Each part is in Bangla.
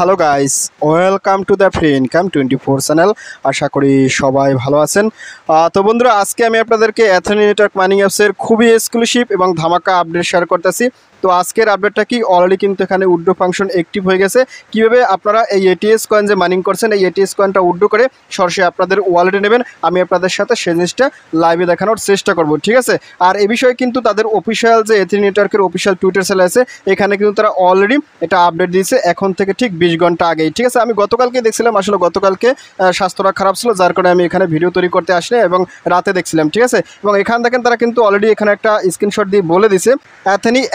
Hello guys, welcome to the free income 24 channel. আশা করি সবাই ভালো আছেন। তো বন্ধুরা, আজকে আমি আপনাদেরকে অ্যাথনি নেটওয়ার্ক মাইনিং অ্যাপসের খুবই এক্সক্লুসিভ এবং ধামাকা আপডেট শেয়ার করতেছি। তো আজকের আপডেটটা কি, অলরেডি কিন্তু এখানে উড্ডো ফাংশন অ্যাক্টিভ হয়ে গেছে। কীভাবে আপনারা এই এটিএস কয়েন যে মাইনিং করছেন, এই এটিএস কয়েনটা উড্ডো করে সরাসরি আপনাদের ওয়ালেটে নেবেন, আমি আপনাদের সাথে সেই জিনিসটা লাইভে দেখানোর চেষ্টা করব, ঠিক আছে। আর এ বিষয়ে কিন্তু তাদের অফিসিয়াল যে অ্যাথনি নেটওয়ার্কের অফিসিয়াল টুইটার চ্যানেল আছে, এখানে কিন্তু তারা অলরেডি এটা আপডেট দিয়েছে এখন থেকে ঠিক 20 ঘন্টা আগেই, ঠিক আছে। আমি গতকালকে দেখছিলাম, আসলে গতকালকে স্বাস্থ্যটা খারাপ ছিল, যার কারণে আমি এখানে ভিডিও তৈরি করতে আসলে এবং রাতে দেখছিলাম, ঠিক আছে। এবং এখান দেখেন তারা কিন্তু অলরেডি এখানে একটা স্ক্রিনশট দিয়ে বলে দিছে,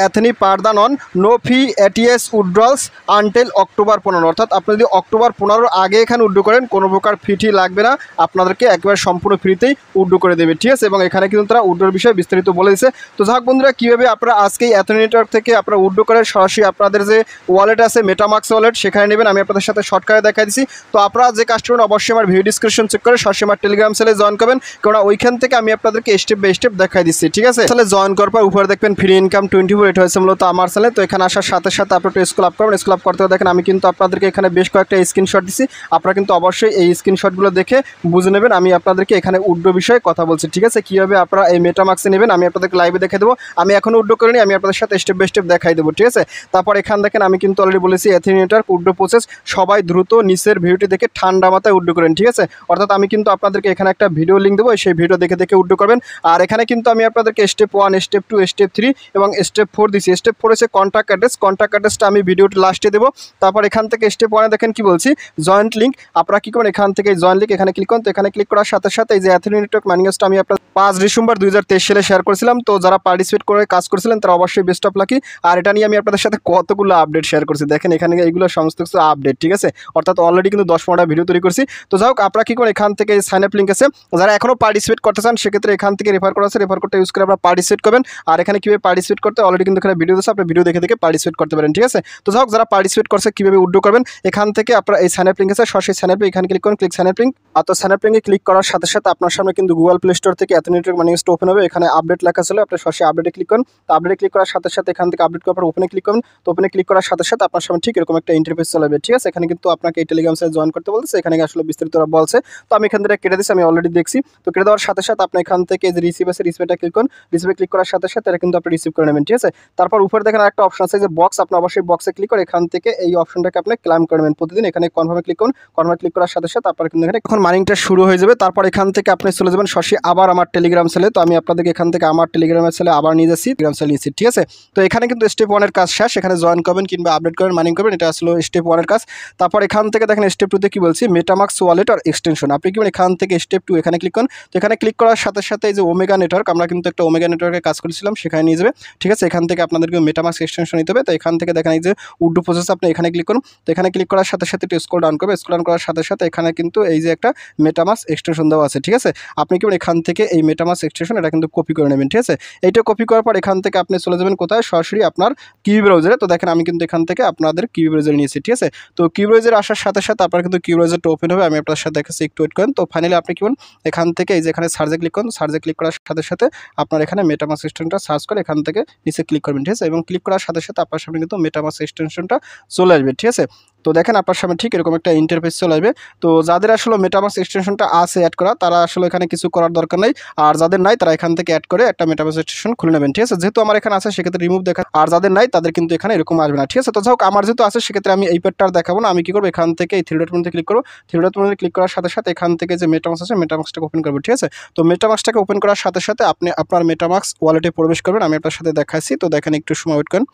অ্যাথনি পারদান on no fee ATS withdrawals until October 15, অর্থাৎ আপনি যদি অক্টোবর 15 আগে এখানে উইথড্র করেন কোনো প্রকার ফি লাগবে না, আপনাদেরকে একেবারে সম্পূর্ণ ফ্রিতেই উইথড্র করে দেবে, ঠিক আছে। এবং এখানে কিন্তু তারা উইথড্রর বিষয়ে বিস্তারিত বলে দিয়েছে। তো যাক বন্ধুরা, কীভাবে আপনারা আজকেই অ্যাথনি নেটওয়ার্ক থেকে আপনারা উইথড্র করে সরাসরি আপনাদের যে ওয়ালেট আছে মেটামাক্স ওয়ালেট, সেখানে নেবেন, আমি আপনাদের সাথে শর্টকাটে দেখাই দিচ্ছি। তো আপনারা যে কাজ করবেন, অবশ্যই আমার ভিডিও ডিসক্রিপশন চেক করে সরাসরি আমার টেলিগ্রাম চ্যানেলে জয়েন করবেন, কারণ ওইখান থেকে আমি আপনাদেরকে স্টেপ বাই স্টেপ দেখাই দিচ্ছি, ঠিক আছে। তাহলে জয়েন করার পর উপরে দেখবেন ফ্রি ইনকাম 24, এটা হয়েছে মূলত আমার চ্যানেল। তো এখানে আসার সাথে সাথে আপনি একটু স্ক্রল আপ করবেন, স্ক্রল আপ করতে দেখেন আমি কিন্তু আপনাদেরকে এখানে বেশ কয়েকটা স্ক্রিনশট দিচ্ছি। আপনারা কিন্তু অবশ্যই এই স্ক্রিনশটগুলো দেখে বুঝে নেবেন আমি আপনাদেরকে এখানে উড্ডো বিষয়ে কথা বলছি, ঠিক আছে। কীভাবে আপনারা এই মেটামাক্সে নেবেন আমি আপনাদেরকে লাইভে দেখে দেবো। আমি এখনও উড্ডো করিনি, আমি আপনাদের সাথে স্টেপ বাই স্টেপ দেখাই দেবো, ঠিক আছে। তারপর এখান দেখেন আমি কিন্তু অলরেডি বলেছি অ্যাথনি নেটওয়ার্ক উড্ডো প্রসেস, সবাই দ্রুত নিচের ভিডিওটি দেখে ঠান্ডা মাথায় উড্ডো করেন, ঠিক আছে। অর্থাৎ আমি কিন্তু আপনাদেরকে এখানে একটা ভিডিও লিঙ্ক দেবো, সেই ভিডিও দেখে দেখে উড্ডো করবেন। আর এখানে কিন্তু আমি আপনাদেরকে স্টেপ 1, স্টেপ 2, স্টেপ 3 এবং স্টেপ 4 দিচ্ছি। স্টেপ 4 হচ্ছে কন্ট্যাক্ট অ্যাড্রেসটা আমি ভিডিওটি লাস্টে দেবো। তারপর এখান থেকে স্টেপ 1 দেখেন কি বলছি, জয়েন্ট লিঙ্ক। আপনারা কী করবেন, এখান থেকে জয়েন্ট লিঙ্ক এখানে ক্লিক করুন। তো এখানে ক্লিক করার সাথে সাথে এই যে অ্যাথনি নেটওয়ার্ক মাইনিং অ্যাপসটা আমি আপনার 5 ডিসেম্বর 2023 সালে শেয়ার করেছিলাম। তো যারা পার্টিসিপেট করে কাজ করেছিলেন তারা অবশ্যই বেস্ট অফ লাকি। আর এটা নিয়ে আমি আপনাদের সাথে কতগুলো আপডেট শেয়ার করছি, দেখেন এখানে এইগুলো সমস্ত কিছু আপডেট, ঠিক আছে। অর্থাৎ অলরেডি কিন্তু 10-15টা ভিডিও তৈরি করছি। তো যাই হোক, আপনারা কী করেন, এখান থেকে সাইন আপ লিঙ্ক আছে, যারা এখনও পার্টিসিপেট করতে চান সেক্ষেত্রে এখান থেকে রেফার করা আছে, রেফার করতে ইউজ করে আপনারা পার্টিসিপেট করবেন। আর এখানে কীভাবে পার্টিসিপেট করতে অলরেডি কিন্তু এখানে ভিডিও আছে, আপনি ভিডিও দেখে দেখে পার্টিসিপেট করতে পারেন, ঠিক আছে। তো যাই হোক, যারা পার্টিসিপেট করছে কীভাবে উড্ডো করবেন, এখান থেকে আপনারা এই সাইন আপ লিঙ্ক আছে, সরাসরি সাইন আপ এখানে ক্লিক করুন, ক্লিক সাইন আপ লিঙ্ক। আর তো সাইন আপ লিঙ্কে ক্লিক করার সাথে সাথে আপনার সামনে কিন্তু গুগল প্লে স্টোর থেকে অ্যাথনি নেটওয়ার্ক মাইনিং অ্যাপসটা ওপেন হবে। এখানে আপডেট লেখা ছিল, আপনি সরাসরি আপডেটে ক্লিক করুন। তো আপডেটে ক্লিক করার সাথে সাথে এখান থেকে আপডেট করার পর ওপেনে ক্লিক করুন। তো ওপেনে ক্লিক করার সাথে সাথে আপনার সামনে ঠিক এরকম একটা ইন্টারফেস চলে যাবে, ঠিক আছে। এখানে কিন্তু আপনাকে এই টেলিগ্রাম চ্যানেলে জয়েন করতে বলছে, এখানে আসলে বিস্তারিত বলছে। তো আমি এখান থেকে কেটে দিচ্ছি, আমি অলরেডি দেখছি। তো কেটে দেওয়ার সাথে সাথে আপনি এখান থেকে যে রিসিভ আছে, রিসিভটা ক্লিক করুন। রিসিভে ক্লিক করার সাথে সাথে এটা কিন্তু আপনি রিসিভ করে নেবেন, ঠিক আছে। তারপর উপরে দেখেন একটা অপশন আছে যে বক্স, আপনি অবশ্যই বক্সে ক্লিক করে এখান থেকে এই অপশনটাকে আপনি ক্লাইম করে নেবেন প্রতিদিন। এখানে কনফার্মে ক্লিক করুন, কনফার্মে ক্লিক করার সাথে সাথে আপনার কিন্তু এখানে এখন মাইনিংটা শুরু হয়ে যাবে। তারপর এখান থেকে আপনি চলে যাবেন সরাসরি আবার আমার টেলিগ্রাম চ্যানেলে। তো আমি আপনাদেরকে এখান থেকে আমার টেলিগ্রামের চ্যানেলে আবার নিয়ে যাচ্ছি, টেলিগ্রাম চ্যানেল নিয়েছি, ঠিক আছে। তো এখানে কিন্তু স্টেপ 1 এর কাজ শেষ, এখানে জয়েন করবেন কিংবা আপডেট করবেন, মাইনিং করবেন, এটা আসলে স্টেপ 1 এর কাজ। তারপর এখান থেকে দেখেন স্টেপ 2 তে কি বলছি, মেটামাক্স ওয়ালেট আর এক্সটেনশন। আপনি কি এখান থেকে স্টেপ 2 এখানে ক্লিক করুন। তো এখানে ক্লিক করার সাথে সাথে এই যে ওমেগা নেটওয়ার্ক, আমরা কিন্তু একটা ওমেগা নেটওয়ার্কে কাজ করেছিলাম, সেখানে নিয়ে যাবে, ঠিক আছে। এখান থেকে আপনাদেরকে মেটামাক্স এক্সটেনশন নিতে হবে। তো এখান থেকে দেখেন এই যে উড্ডো প্রসেস, আপনি এখানে ক্লিক করুন। তো এখানে ক্লিক করার সাথে সাথে একটু স্ক্রল ডাউন করবে, স্ক্রল ডাউন করার সাথে সাথে এখানে কিন্তু এই যে একটা মেটামাক্স এক্সটেনশন দেওয়া আছে, ঠিক আছে। আপনি কি এখান থেকে এই মেটামাক্স এক্সটেনশন এটা কিন্তু কপি করে নেবেন, ঠিক আছে। এইটা কপি করার পর এখান থেকে আপনি চলে যাবেন কোথায়, সরাসরি আপনার কিউবি ব্রাউজারে। তো দেখেন আমি কিন্তু এখান থেকে আপনাদের কিউবি ব্রাউজারে নিয়েছি, ঠিক আছে। তো কিউবি ব্রাউজারে আসার সাথে সাথে আপনার কিন্তু কিউবি ব্রাউজারটা ওপেন হবে, আমি আপনার সাথে দেখাচ্ছি, একটু ওয়েট করেন। তো ফাইনালি আপনি কি করুন, এখান থেকে এই যে এখানে সার্চে ক্লিক করুন। সার্চে ক্লিক করার সাথে সাথে আপনার এখানে মেটামাক্স এক্সটেনশনটা সার্চ করে এখান থেকে নিচে ক্লিক করবেন, ঠিক আছে। এবং ক্লিক করার সাথে সাথে আপনার সামনে কিন্তু মেটামাক্স এক্সটেনশনটা চলে আসবে, ঠিক আছে। তো দেখেন আপনার সামনে ঠিক এরকম একটা ইন্টারফেস চলে আসবে। তো যাদের আসলে মেটামাক্স এক্সটেনশনটা আছে অ্যাড করা, তারা আসলে এখানে কিছু করার দরকার নেই। আর যাদের নাই তারা এখান থেকে অ্যাড করে একটা মেটামাক্স এক্সটেনশন খুলে নেবেন, ঠিক আছে। যেহেতু আমার এখানে আছে সেক্ষেত্রে রিমুভ দেখা, আর যাদের নাই তাদের কিন্তু এখানে এরকম আসবে না, ঠিক আছে। তো যাই হোক, আমার যেহেতু আছে সেক্ষেত্রে আমি এই পেজটা দেখাবো না। আমি কি করবো, এখান থেকে এই থ্রি ডট মেনুতে ক্লিক করবো। থ্রি ডট মেনুতে ক্লিক করার সাথে সাথে এখান থেকে যে মেটামাক্স আছে মেটামাক্সটাকে ওপেন করবো, ঠিক আছে। তো মেটামাক্সটাকে ওপেন করার সাথে সাথে আপনি আপনার মেটামাক্স ওয়ালেটে প্রবেশ করবেন, আমি আপনার সাথে দেখাচ্ছি। তো দেখেন একটু সময় ওয়েট করেন।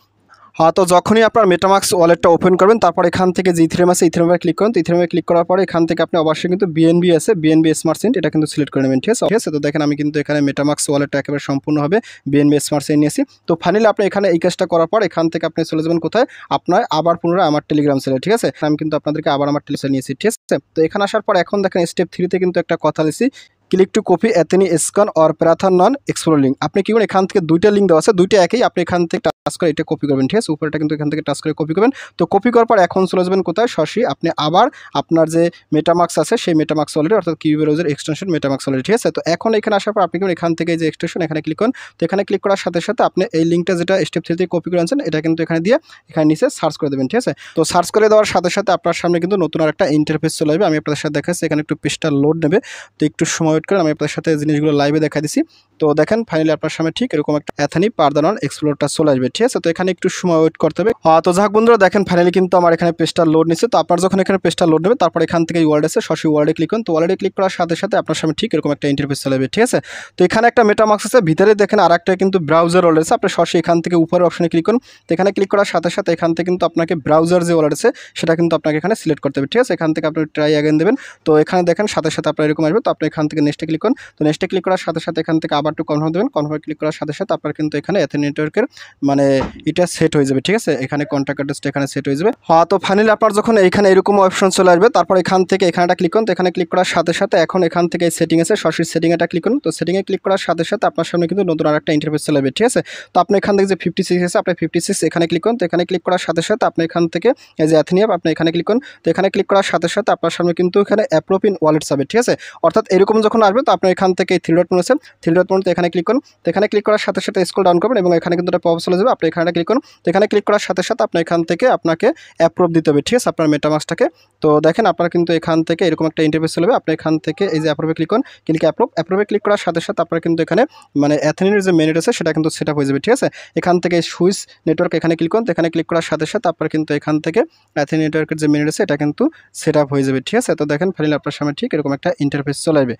হ্যাঁ, তো যখনই আপনার মেটামাক্স ওয়ালেটটা ওপেন করবেন, তারপর এখান থেকে যে ইথেরিয়াম আছে ইথেরিয়ামে ক্লিক করুন। তো ইথেরিয়ামে ক্লিক করার পরে এখান থেকে আপনি অবশ্যই কিন্তু বিএনবি আছে, বিএনবি স্মার্ট চেইন, এটা কিন্তু সিলেক্ট করে নেবেন, ঠিক আছে, ঠিক আছে। তো দেখেন আমি কিন্তু এখানে মেটামাক্স ওয়ালেটটা একেবারে সম্পূর্ণভাবে বিএনবি স্মার্ট চেইন নিয়েছি। তো ফাইনালি আপনি এখানে এই কাজটা করার পর এখান থেকে আপনি চলে যাবেন কোথায়, আপনার আবার পুনরায় আমার টেলিগ্রাম চ্যানেলে, ঠিক আছে। আমি কিন্তু আপনাদেরকে আবার আমার টেলিগ্রাম নিয়েছি, ঠিক আছে। তো এখানে আসার পর এখন দেখেন স্টেপ 3 তে কিন্তু একটা কথা লিখছি, ক্লিক টু কপি অ্যাথেনি এসকন অর প্যারাথন নন এক্সপ্লোর লিঙ্ক। আপনি কি করবেন, এখান থেকে দুইটা লিঙ্ক দেওয়া আছে, দুইটা একই, আপনি এখান থেকে টাচ করে এটা কপি করবেন, ঠিক আছে। উপরেটা কিন্তু এখান থেকে টাচ করে কপি করবেন। তো কপি করার পর এখন চলে যাবেন কোথায়, সরাসরি আপনি আবার আপনার যে মেটামাক্স আছে সেই মেটামাক্স ওয়ালেটে, অর্থাৎ কিউ ব্রাউজার এক্সটেনশন মেটামাক্স ওয়ালেট, ঠিক আছে। তো এখন এখানে আসার পর আপনি কি এখান থেকে যে এক্সটেনশন এখানে ক্লিক করুন। তো এখানে ক্লিক করার সাথে সাথে আপনি এই লিঙ্কটা যেটা স্টেপ 3 থেকে কপি করে আনছেন এটা কিন্তু এখানে দিয়ে এখানে নিচে সার্চ করে দেবেন, ঠিক আছে। তো সার্চ করে দেওয়ার সাথে সাথে আপনার সামনে কিন্তু নতুন আরেকটা ইন্টারফেস চলে আসবে। আমি আপনাদের সাথে দেখাচ্ছি, এখানে একটু পেজটা লোড নেবে, তো একটু সময় ওয়েট করে আমি আপনাদের সাথে জিনিসগুলো লাইভে দেখা দিচ্ছি। তো দেখেন ফাইনালি আপনার সামনে ঠিক এরকম একটা অ্যাথেনি পারদানন এক্সপ্লোরটা চলে আসবে, ঠিক আছে। তো এখানে একটু সময় ওয়েট করতে হবে। তো যাক বন্ধুরা, দেখেন ফাইনালি কিন্তু আমার এখানে পেজটা লোড নিচ্ছে। তো আপনার যখন এখানে পেজটা লোড নেবে তারপর এখান থেকে ওয়ার্ড আছে, সরাসরি ওয়ার্ডে ক্লিক করুন। তো ওয়ার্ডে ক্লিক করার সাথে সাথে আপনার সামনে ঠিক এরকম একটা ইন্টারফেস চলে আসবে, ঠিক আছে। তো এখানে একটা মেটামাক্স আছে, ভিতরে দেখেন আর একটা কিন্তু ব্রাউজার ওয়ালেট আছে। আপনি সরাসরি এখান থেকে উপরের অপশনে ক্লিক করুন। তো এখানে ক্লিক করার সাথে সাথে এখান থেকে কিন্তু আপনাকে ব্রাউজার যে ওয়ালেট আছে সেটা কিন্তু আপনাকে এখানে সিলেক্ট করতে হবে, ঠিক আছে। এখান থেকে আপনি ট্রাই অ্যাগেন দেবেন। তো এখানে দেখেন সাথে সাথে আপনার এরকম আসবে। তো আপনি এখান থেকে নেক্সটে ক্লিক করুন। তো নেক্সটে ক্লিক করার সাথে সাথে এখান থেকে আবার একটু কনফার্ম দেবেন। কনফার্ম ক্লিক করার সাথে সাথে আপনার কিন্তু এখানে অ্যাথেনি নেটওয়ার্কের মানে এটা সেট হয়ে যাবে, ঠিক আছে। এখানে কন্ট্যাক্ট অ্যাড্রেসটা এখানে সেট হয়ে যাবে। তো ফাইনালি আপনার যখন এখানে এরকম অপশন চলে আসবে তারপর এখান থেকে এখানেটা ক্লিক করুন। তো এখানে ক্লিক করার সাথে সাথে এখন এখান থেকে সেটিং আছে, সরাসরি সেটিং এটা ক্লিক করুন। তো সেটিংয়ে ক্লিক করার সাথে সাথে আপনার সামনে কিন্তু নতুন আরেকটা ইন্টারফেস চলে আসবে, ঠিক আছে। তো আপনি এখান থেকে যে 56 আছে আপনি 56 এখানে ক্লিক করুন। তো এখানে ক্লিক করার সাথে সাথে আপনি এখান থেকে এই যে অ্যাথেনি আপনি এখানে ক্লিক করুন। তো এখানে ক্লিক করার সাথে সাথে আপনার সামনে কিন্তু এখানে অ্যাপ্রুভ ইন ওয়ালেটস হবে, ঠিক আছে। অর্থাৎ এরকম যখন আসবে তো আপনি এখান থেকে 3 ডট আছে, 3 ডট তো এখানে ক্লিক করুন। তো এখানে ক্লিক করার সাথে সাথে স্ক্রল ডাউন করবেন এবং এখানে কিন্তু একটা পপ চলে যাবে, আপনি এখানে ক্লিক করুন। তো এখানে ক্লিক করার সাথে সাথে আপনি এখান থেকে আপনাকে অ্যাপ্রুভ দিতে হবে, ঠিক আছে, আপনার মেটামাক্সটাকে। তো দেখেন আপনার কিন্তু এখান থেকে এরকম একটা ইন্টারফেস চলে যাবে। আপনি এখান থেকে এই যে অ্যাপ্রুভে ক্লিক করুন, ক্লিক অ্যাপ্রুভে ক্লিক করার সাথে সাথে আপনার কিন্তু এখানে মানে অ্যাথেনির যে মেনেট আছে সেটা কিন্তু সেট আপ হয়ে যাবে, ঠিক আছে। এখান থেকে সুইচ নেটওয়ার্ক এখানে ক্লিক করুন। তো এখানে ক্লিক করার সাথে সাথে আপনার কিন্তু এখান থেকে অ্যাথেনি নেটওয়ার্কের যে মেনেট আছে এটা কিন্তু সেট আপ হয়ে যাবে, ঠিক আছে। তো দেখেন ফাইনালি আপনার সামনে ঠিক এরকম একটা ইন্টারফেস চলে আসবে।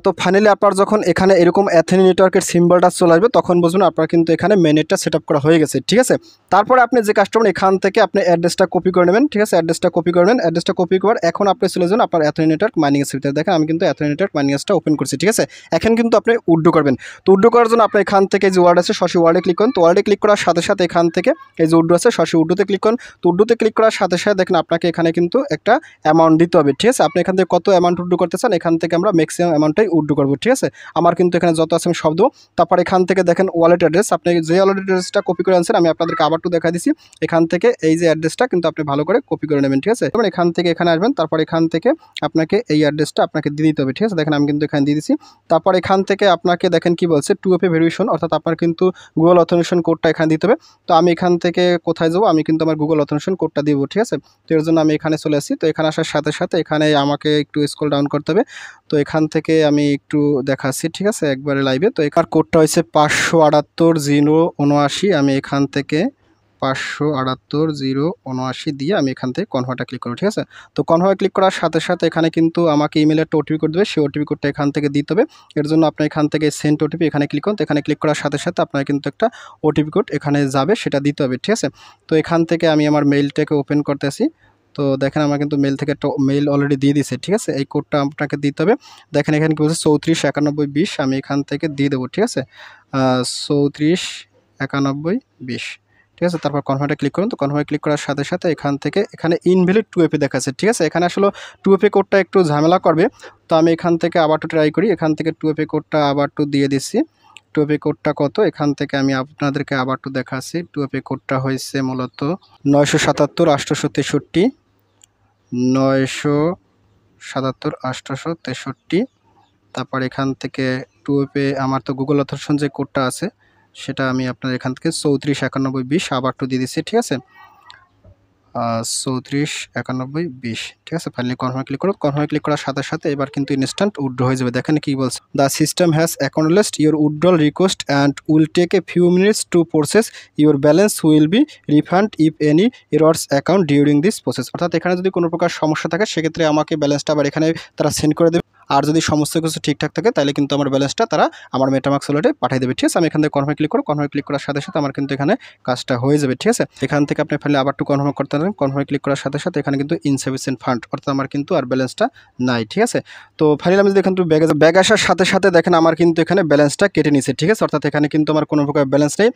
তো ফাইনালি আপনার যখন এখানে এরকম অ্যাথেনি নেটওয়ার্কের সিম্বলটা চলে আসবে তখন বুঝুন আপনার কিন্তু এখানে মেনেটটা সেট আপ করা হয়ে গেছে, ঠিক আছে। তারপরে আপনি যে কাস্টমার এখান থেকে আপনি অ্যাড্রেসটা কপি করে নেবেন, ঠিক আছে। অ্যাড্রেসটা কপি করবেন, অ্যাড্রেসটা কপি করার এখন আপনি চলে যান আপনার অ্যাথেনি নেটওয়ার্ক মাইনিং এর ভিতরে। দেখেন আমি কিন্তু অ্যাথেনি নেটওয়ার্ক মাইনিং এসটা ওপেন করছি, ঠিক আছে। এখন কিন্তু আপনি উড্ডো করবেন। তো উড্ডো করার জন্য আপনি এখান থেকে যে ওয়ার্ড আছে সরাসরি ওয়ার্ডে ক্লিক করুন। তো ওয়ার্ডে ক্লিক করার সাথে সাথে এখান থেকে এই যে উড্ডো আছে সরাসরি উড্ডোতে ক্লিক করুন। তো উড্ডোতে ক্লিক করার সাথে সাথে দেখেন আপনাকে এখানে কিন্তু একটা অ্যামাউন্ট দিতে হবে, ঠিক আছে। আপনি এখান থেকে কত অ্যামাউন্ট উড্ডো করতে চান এখান থেকে আমরা ম্যাক্সিমাম অ্যামাউন্টটাই উড্ডো করবো, ঠিক আছে। আমার কিন্তু এখানে যত আছে আমি সব দেবো। তারপর এখান থেকে দেখেন ওয়ালেট অ্যাড্রেস, আপনি যে ওয়ালেট অ্যাড্রেসটা কপি করে আনছেন আমি আপনাদেরকে আবার একটু দেখা দিচ্ছি। এখান থেকে এই যে অ্যাড্রেসটা কিন্তু আপনি ভালো করে কপি করে নেবেন, ঠিক আছে। এবং এখান থেকে এখানে আসবেন, তারপর এখান থেকে আপনাকে এই অ্যাড্রেসটা আপনাকে দিয়ে দিতে হবে, ঠিক আছে। দেখেন আমি কিন্তু এখানে দিয়ে দিচ্ছি। তারপর এখান থেকে আপনাকে দেখেন কি বলছে 2FA ভেরিফিকেশন, অর্থাৎ আপনার কিন্তু গুগল অথেন্টিকেশন কোডটা এখানে দিতে হবে। তো আমি এখান থেকে কোথায় যাবো, আমি কিন্তু আমার গুগল অথেন্টিকেশন কোডটা দিব, ঠিক আছে। তো এর জন্য আমি এখানে চলে আসি। তো এখানে আসার সাথে সাথে এখানে আমাকে একটু স্ক্রল ডাউন করতে হবে। তো এখান থেকে আমি একটু দেখাচ্ছি, ঠিক আছে, একবারে লাইভে। তো এখানে কোডটা হচ্ছে 578 079। আমি এখান থেকে 578 079 দিয়ে আমি এখান থেকে কনফার্মটা ক্লিক করব, ঠিক আছে। তো কনফার্মে ক্লিক করার সাথে সাথে এখানে কিন্তু আমাকে ইমেলে একটা ওটিপি কোড দেবে, সেই ওটিপি কোডটা এখান থেকে দিতে হবে। এর জন্য আপনি এখান থেকে সেন্ড ওটিপি এখানে ক্লিক করুন। তো এখানে ক্লিক করার সাথে সাথে আপনার কিন্তু একটা ওটিপি কোড এখানে যাবে, সেটা দিতে হবে, ঠিক আছে। তো এখান থেকে আমি আমার মেইলটাকে ওপেন করতেছি। তো দেখেন আমার কিন্তু মেল থেকে একটা মেইল অলরেডি দিয়ে দিছে, ঠিক আছে। এই কোডটা আপনাকে দিতে হবে। দেখেন এখানে কি বলছে 349120, আমি এখান থেকে দিয়ে দেবো, ঠিক আছে। 349120, ঠিক আছে। তারপর কনফার্মে ক্লিক করুন। তো কনফার্মে ক্লিক করার সাথে সাথে এখান থেকে এখানে ইনভ্যালিড 2FA দেখাচ্ছে, ঠিক আছে। এখানে আসলে 2FA কোডটা একটু ঝামেলা করবে। তো আমি এখান থেকে আবার একটু ট্রাই করি। এখান থেকে 2FA কোডটা আবার একটু দিয়ে দিচ্ছি। 2FA কোডটা কত এখান থেকে আমি আপনাদেরকে আবার একটু দেখাচ্ছি। 2FA কোডটা হয়েছে মূলত 977 863, 977 863। তারপর এখান থেকে 2FA আমার তো গুগল অথেন্টিকেশন যে কোডটা আছে সেটা আমি আপনার এখান থেকে 349120 আবার একটু দিয়ে দিচ্ছি, ঠিক আছে। 349120, ঠিক আছে। ফাইনালি কনফার্মে ক্লিক করো। কনফার্মে ক্লিক করার সাথে সাথে এবার কিন্তু ইনস্ট্যান্ট উইথড্র হয়ে যাবে। দেখেন কি বলছে, the system has acknowledged your withdrawal request and will take a few minutes to process your balance will be refund if any errors account during this process. অর্থাৎ এখানে যদি কোনো প্রকার সমস্যা থাকে সেক্ষেত্রে আমাকে ব্যালেন্সটা আবার এখানে তারা সেন্ড করে দেবে। আর যদি সমস্ত কিছু ঠিকঠাক থাকে তাহলে কিন্তু আমার ব্যালেন্সটা তারা আমার মেটামাক্স ওয়ালেটে পাঠিয়ে দেবে, ঠিক আছে। আমি এখান থেকে কনফার্মে ক্লিক করব। কনফার্মে ক্লিক করার সাথে সাথে আমার কিন্তু এখানে কাজটা হয়ে যাবে, ঠিক আছে। এখান থেকে আপনি ফাইলে আবার একটু কনফার্ম করতে পারেন। কনফার্মে ক্লিক করার সাথে সাথে এখানে কিন্তু ইনসাফিসিয়েন্ট ফান্ড, অর্থাৎ আমার কিন্তু আর ব্যালেন্সটা নাই, ঠিক আছে। তো ফাইনালি আমি যদি এখান থেকে ব্যাগ আসার সাথে সাথে দেখেন আমার কিন্তু এখানে ব্যালেন্সটা কেটে নিছে, ঠিক আছে। অর্থাৎ এখানে কিন্তু আমার কোনো প্রকার ব্যালেন্স নেই।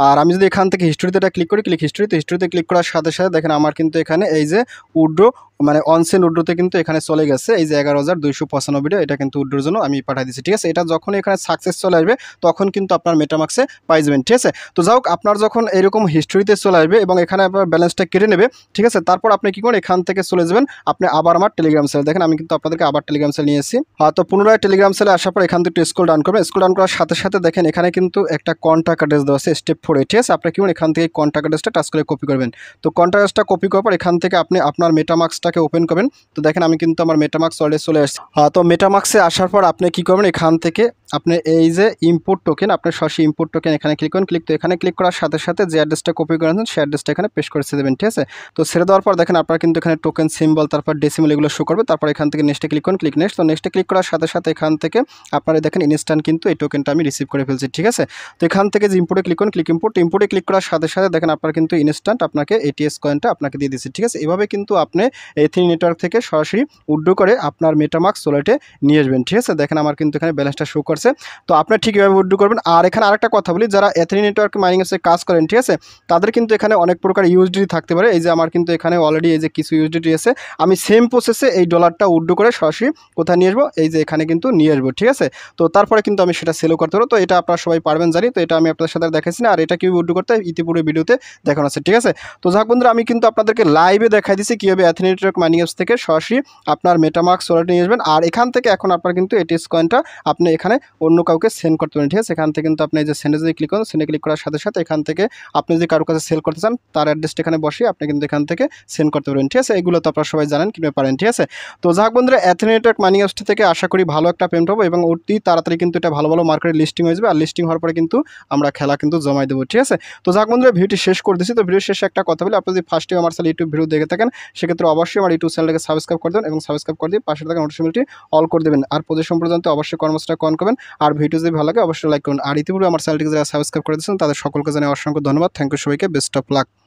আর আমি যদি এখান থেকে হিস্ট্রিতে ক্লিক করি, হিস্ট্রিতে ক্লিক করার সাথে সাথে দেখেন আমার কিন্তু এখানে এই যে উইথড্র মানে অনসেন উড্রোতে কিন্তু এখানে চলে গেছে এই যে 11,295 এটা কিন্তু উড্রোর জন্য আমি পাঠিয়ে দিচ্ছি, ঠিক আছে। এটা যখন এখানে সাকসেস চলে আসবে তখন কিন্তু আপনার মেটামাক্সে পাই যাবেন, ঠিক আছে। তো যাই হোক, আপনার যখন এরকম হিস্ট্রিতে চলে আসবে এবং এখানে আপনার ব্যালেন্সটা কেটে নেবে, ঠিক আছে, তারপর আপনি কি করেন এখান থেকে চলে যাবেন আপনি আবার আমার টেলিগ্রাম সেল, দেখেন আমি কিন্তু আপনাদেরকে আবার টেলিগ্রাম সেল নিয়ে এসেছি। তো পুনরায় টেলিগ্রাম সেলে আসার পর এখান থেকে স্ক্রল ডাউন করবেন, স্ক্রল ডাউন করার সাথে সাথে দেখেন এখানে কিন্তু একটা কন্ট্যাক্ট অ্যাড্রেস দেওয়া আছে স্টেপ 4, ঠিক আছে। আপনি কি করেন এখান থেকে কন্ট্যাক্ট অ্যাড্রেসটা টাচ করে কপি করবেন। তো কন্ট্যাক্ট অ্যাড্রেসটা কপি করার পর এখান থেকে আপনি আপনার মেটামাক্সটাকে ওপেন করবেন। তো দেখেন আমি কিন্তু আমার মেটামাক্স অলরেডি চলে আসছি। তো মেটামাক্সে আসার পর আপনি কি করবেন এখান থেকে আপনি এই যে ইম্পোর্ট টোকেন, আপনি সরাসরি ইম্পোর্ট টোকেন এখানে ক্লিক করুন। তো এখানে ক্লিক করার সাথে সাথে যে অ্যাড্রেসটা কপি করেছেন সেই অ্যাড্রেসটা এখানে পেস্ট করে ছেড়ে দেবেন, ঠিক আছে। তো ছেড়ে দেওয়ার পর দেখেন আপনার কিন্তু এখানে টোকেন সিম্বল তারপর ডেসিমেল এগুলো শো করবে। তারপর এখান থেকে নেক্সটে ক্লিক করুন, ক্লিক নেক্সট। তো নেক্সটে ক্লিক করার সাথে সাথে এখান থেকে আপনারা দেখেন ইনস্ট্যান্ট কিন্তু এই টোকেনটা আমি রিসিভ করে ফেলছি, ঠিক আছে। তো এখান থেকে যে ইম্পোর্টে ক্লিক করুন, ক্লিক ইম্পোর্টে ক্লিক করার সাথে সাথে দেখেন আপনার কিন্তু ইনস্ট্যান্ট আপনাকে এটিএস কয়েনটা আপনাকে দিয়ে দিচ্ছে, ঠিক আছে। এভাবে কিন্তু আপনি এথিনি নেটওয়ার্ক থেকে সরাসরি উইথড্র করে আপনার মেটামাক্স ওয়ালেটে নিয়ে আসবেন, ঠিক আছে। দেখেন আমার কিন্তু এখানে ব্যালেন্সটা শো করছে। তো আপনি ঠিক এভাবে উইথড্র করবেন। আর এখানে আরেকটা কথা বলি, যারা এথিনি নেটওয়ার্ক মাইনিং অ্যাপসে কাজ করেন, ঠিক আছে, তাদের কিন্তু এখানে অনেক প্রকার ইউএসডি থাকতে পারে। এই যে আমার কিন্তু এখানে অলরেডি এই যে কিছু ইউএসডি আছে, আমি সেম প্রসেসে এই ডলারটা উইথড্র করে সরাসরি কোথায় নিয়ে আসবো, এই যে এখানে কিন্তু নিয়ে আসবো, ঠিক আছে। তো তারপরে কিন্তু আমি সেটা সেলও করতে পারবো। তো এটা আপনারা সবাই পারবেন জানি, তো এটা আমি আপনাদের সাথে দেখাচ্ছি না। আর এটা কীভাবে উইথড্র করতে হয় ইতিপূর্বে ভিডিওতে দেখানো আছে, ঠিক আছে। তো যাক বন্ধুরা, আমি কিন্তু আপনাদেরকে লাইভে দেখাই দিচ্ছি কীভাবে এথিনি নেটওয়ার্ক মাইনিং অ্যাপস থেকে সরাসরি আপনার মেটামাক্স ওয়ালেটে নিয়ে আসবেন। আর এখান থেকে এখন আপনার কিন্তু এটিএস কয়েনটা আপনি এখানে অন্য কাউকে সেন্ড করতে পারেন, ঠিক আছে। এখান থেকে কিন্তু আপনি এই যে সেন্ডে যদি ক্লিক করেন, সেন্ডে ক্লিক করার সাথে সাথে এখান থেকে আপনি যদি কারোর কাছে সেল করতে চান তার অ্যাড্রেসটা এখানে বসিয়ে আপনি কিন্তু এখান থেকে সেন্ড করতে পারেন, ঠিক আছে। এগুলো তো আপনারা সবাই জানেন কীভাবে পারেন, ঠিক আছে। তো যাক বন্ধুরা, এথিনি নেটওয়ার্ক মাইনিং অ্যাপসটা থেকে আশা করি ভালো একটা পেমেন্ট হবে এবং অতি তাড়াতাড়ি কিন্তু এটা ভালো ভালো মার্কেটে লিস্টিং হয়ে যাবে। আর লিস্টিং হওয়ার পরে কিন্তু আমরা খেলা কিন্তু জমাই দেবো, ঠিক আছে। তো যাক বন্ধুরা, ভিডিওটি শেষ করে দিচ্ছি। তো ভিডিও শেষে একটা কথা বলি, আপনি যদি ফার্স্ট টাইম আমার চ্যানেল ইউটিউব ভিডিও দেখে থাকেন সেক্ষেত্রে অবশ্যই আমার ইউটিউব চ্যানেলটাকে সাবস্ক্রাইব করে দেবেন এবং সাবস্ক্রাইব করে দিয়ে পাশে থাকা নোটিফিকেশনটি অল করে দেবেন। আর প্রতি সম্পর্কে অবশ্যই কর্মসূচিটা কন করবেন। আর ভিডিও যদি ভালো লাগে অবশ্যই লাইক করুন। আর ইতিপূর্বে আমার চ্যানেলটিকে যারা সাবস্ক্রাইব করে দিয়েছেন তাদের সকলকে জানাই অসংখ্য ধন্যবাদ। থ্যাংক ইউ সবাইকে, বেস্ট অফ লাক।